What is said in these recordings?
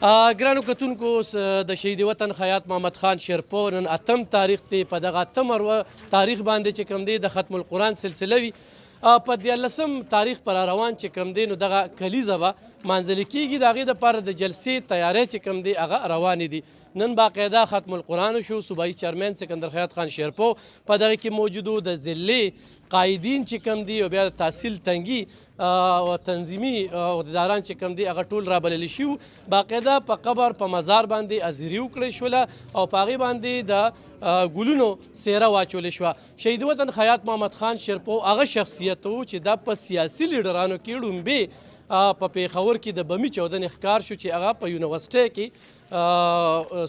ګرانو کتونکو د شهید وطن خیاط محمد خان شیرپو نن 8 تاریخ دی په دغه 8 تاریخ باندې چې کوم دی د ختم القرآن سلسله وي په 14 تاریخ پر روان چې کوم دی نو دغه کلیزه به منځلې کیږي د هغې دپاره د جلسې تیاری چې کوم دی هغه روانې دي نن باقاعده ختم القرآن شو صوبایي چیرمن سکندر خیاط خان شیرپو په دغه کې موجودو د ضلعې قایدین چې کوم دي او بیا د تحصیل تنګي او تنظیمي عهدیداران چې کوم دي هغه ټول رابللی شوي باقاعده په قبر په مزار باندې ازیري وکړی شوله او په هغې باندې د ګلونو څیره واچولې شوه شهید وطن خیاط محمد خان شیرپو هغه شخصیت و چې دا په سیاسي لیډرانو کې ړومبې په پیښور کې د بمي چاودنې ښکار شو چې هغه په یونیورسټۍ کې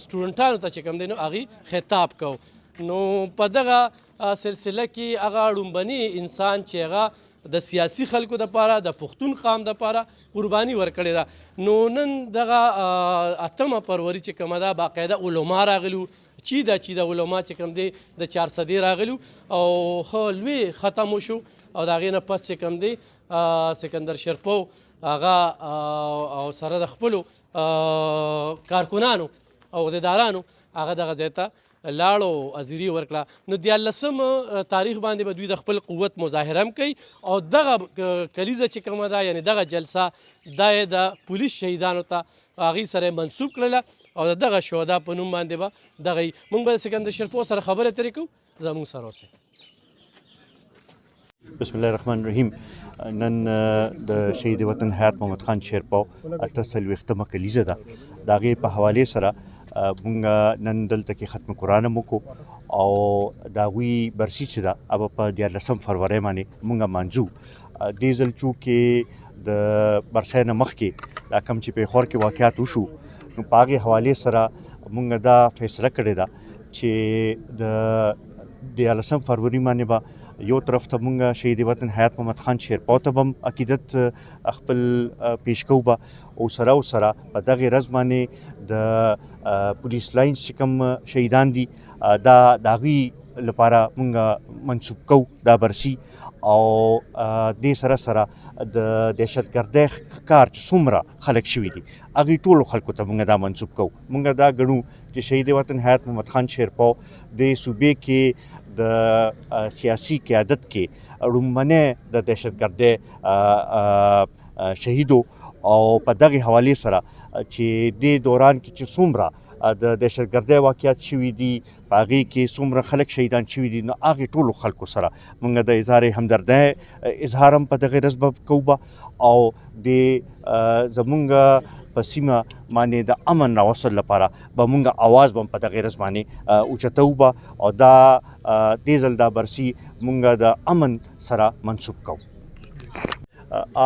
سټوډنټانو ته چې کوم دی نو هغې خطاب کو نو په دغه سلسله کې هغه ړومبني انسان چې هغه د سیاسي خلکو دپاره د پښتون قام دپاره قرباني ورکړې ده نو نن دغه 8 فروری چې کومه ده باقاعده علما راغلي چې د علما چې کوم دی د 400 راغلي او ښه لوی ختم وشو او د هغې نه پس چې کوم دی سکندر شیرپو هغه او سره د خپلو کارکنانو او عهدیدارانو هغه دغه ځای ته لاړو ازیري ورکړه نو 14 تاریخ باندې به دوی د خپل قوت مظاهره هم کوي او دغه کلیزه چې کومه ده یعنې دغه جلسه دا یې د پولیس شهیدانو ته هغې سره یې منسوب کړله او د دغه شهدا په نوم باندې به دغه موږ به د سکندر شیرپو سره خبرې اترې کوو زموږ سره اوسئ بسم الله الرحمن الرحیم نن د شهید وطن حیات محمد خان شیرپو 48مه کلیزه ده د هغې په حوالې سره مونږ نن دلته کې ختم قرآن هم وکړو او د هغوی برسي چې ده هغه په 14 فروری باندې مونږ مانځو دې ځل چونکې د برسۍ نه مخکې دا کوم چې پیښور کې واقعات وشو نو په هغې حوالې سره مونږ دا فیصله کړې ده چې د 14 فروری باندې به یو طرف ته مونږ شهید وطن حیات محمد خان شیرپو ته به هم عقیدت خپل پیش کوو به او سره په دغې ورځ باندې د پولیس لاینز چې کوم شهیدان دي دا د هغوی لپاره مونږ منسوب کوو دا برسي او دې سره د دهشتګردۍ ښکار چې څومره خلک شوي دي هغې ټولو خلکو ته مونږ دا منسوب کوو مونږ دا ګڼو چې شهید وطن حیات محمد خان شیرپو د صوبې کې د سیاسي قیادت کې ړومبنی د دهشتګردۍ شهید او په دغې حوالې سره چې دې دوران کې چې څومره د دهشتګردۍ واقعات شوي دي په هغې کې څومره خلک شهیدان شوي دي نو هغې ټولو خلکو سره مونږ د اظهار همدردۍ اظهار هم په دغې ورځ به کوو به او د زمونږ په سیمه باندې د امن راوستل لپاره به مونږ آواز به هم په دغې ورځ باندې اوچتوو به او دا دې ځل دا برسي مونږ د امن سره منسوب کوو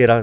13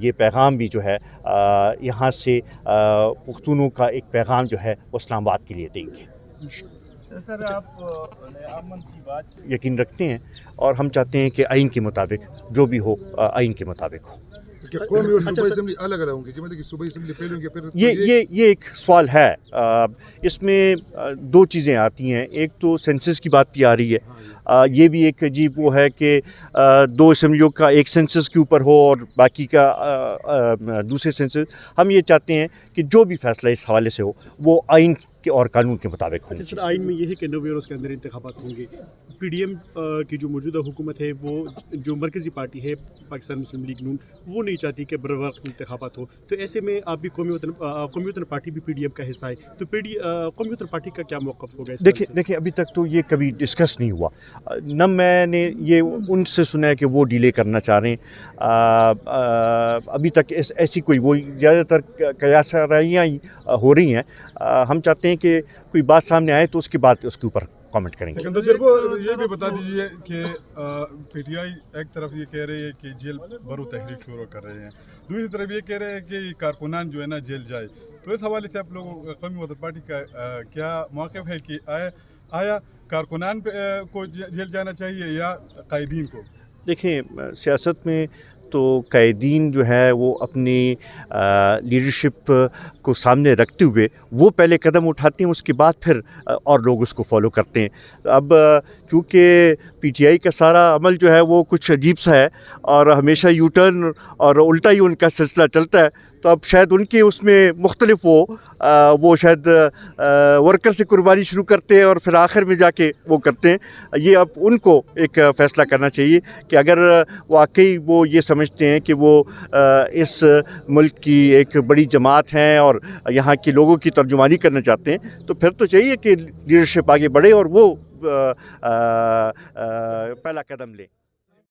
یہ پیغام بھی جو ہے یہاں سے پختونوں کا ایک پیغام جو ہے وہ اسلام آباد کے لیے دیں گے. سر آپ امن کی بات یقین رکھتے ہیں اور ہم چاہتے ہیں کہ آئین کے مطابق جو بھی ہو آئین کے مطابق ہو. کہ قومی اور صوبائی اسمبلی الگ الگ ہوں گے کہ مطلب کہ صوبائی اسمبلی پہلے ہوں گے پھر یہ ایک سوال ہے. اس میں دو چیزیں آتی ہیں. ایک تو سینسس کی بات بھی آ رہی ہے. یہ بھی ایک عجیب وہ ہے کہ دو اسمبلیوں کا ایک سینسس کے اوپر ہو اور باقی کا دوسرے سینسس. ہم یہ چاہتے ہیں کہ جو بھی فیصلہ اس حوالے سے ہو وہ آئین کے اور قانون کے مطابق ہوں. سر آئین میں یہ ہے کہ 90 روز کے اندر انتخابات ہوں گے. پی ڈی ایم کی جو موجودہ حکومت ہے وہ جو مرکزی پارٹی ہے پاکستان مسلم لیگ نون وہ نہیں چاہتی کہ بر وقت انتخابات ہو. تو ایسے میں آپ بھی قومی وطن پارٹی بھی پی ڈی ایم کا حصہ ہے تو قومی وطن پارٹی کا کیا موقف ہوگا؟ دیکھیں ابھی تک تو یہ کبھی ڈسکس نہیں ہوا. نہ میں نے یہ ان سے سنا ہے کہ وہ ڈیلے کرنا چاہ رہے ہیں. ابھی تک ایسی کوئی وہ زیادہ تر قیاس رائیاں ہو رہی ہیں. ہم چاہتے ہیں کہ کوئی بات سامنے آئے تو اس کے بعد اس کے اوپر کامنٹ کریں گے. سکندر صاحب کو یہ بھی بتا دیجیے کہ پی ٹی آئی ایک طرف یہ کہہ رہی ہے کہ جیل برو تحریک شروع کر رہے ہیں, دوسری طرف یہ کہہ رہے ہیں کہ کارکنان جو ہے نا جیل جائے. تو اس حوالے سے آپ لوگوں قومی وطن پارٹی کا کیا موقف ہے کہ آیا کارکنان کو جیل جانا چاہیے یا قائدین کو؟ دیکھیں سیاست میں تو قائدین جو ہے وہ اپنی لیڈرشپ کو سامنے رکھتے ہوئے وہ پہلے قدم اٹھاتے ہیں, اس کے بعد پھر اور لوگ اس کو فالو کرتے ہیں. اب چونکہ پی ٹی آئی کا سارا عمل جو ہے وہ کچھ عجیب سا ہے اور ہمیشہ یو ٹرن اور الٹا ہی ان کا سلسلہ چلتا ہے, تو اب شاید ان کے اس میں مختلف وہ شاید ورکر سے قربانی شروع کرتے ہیں اور پھر آخر میں جا کے وہ کرتے ہیں. یہ اب ان کو ایک فیصلہ کرنا چاہیے کہ اگر واقعی وہ یہ سمجھتے ہیں کہ وہ اس ملک کی ایک بڑی جماعت ہیں اور یہاں کے لوگوں کی ترجمانی کرنا چاہتے ہیں تو پھر تو چاہیے کہ لیڈرشپ آگے بڑھے اور وہ پہلا قدم لیں.